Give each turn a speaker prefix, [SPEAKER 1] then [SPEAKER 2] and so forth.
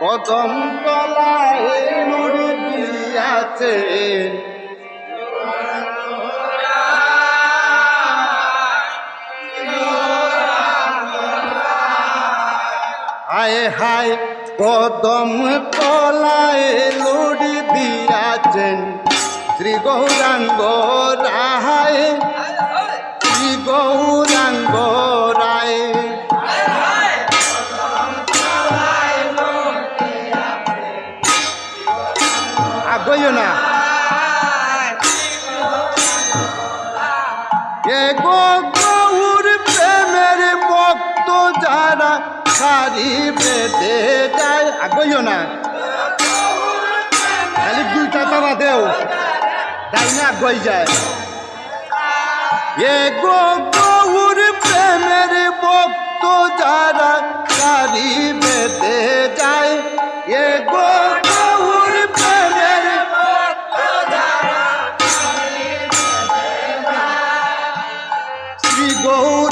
[SPEAKER 1] কদম তলায় নূর দিয়াছে হায় হায় কদম তলায় নূর দিয়াছেন শ্রী গৌরাঙ্গ রায় শ্রী গৌরাঙ্গ রায় আগইও না এ গৌর প্রেমের ভক্ত যারা সারি বেঁধে যায় আগইও না খালি দুইটা তারা দেও তাই না আগুই যায় এ গৌর প্রেমের ভক্ত যারা সারি বেঁধে যায় এ গৌর প্রেমের শ্রী গৌর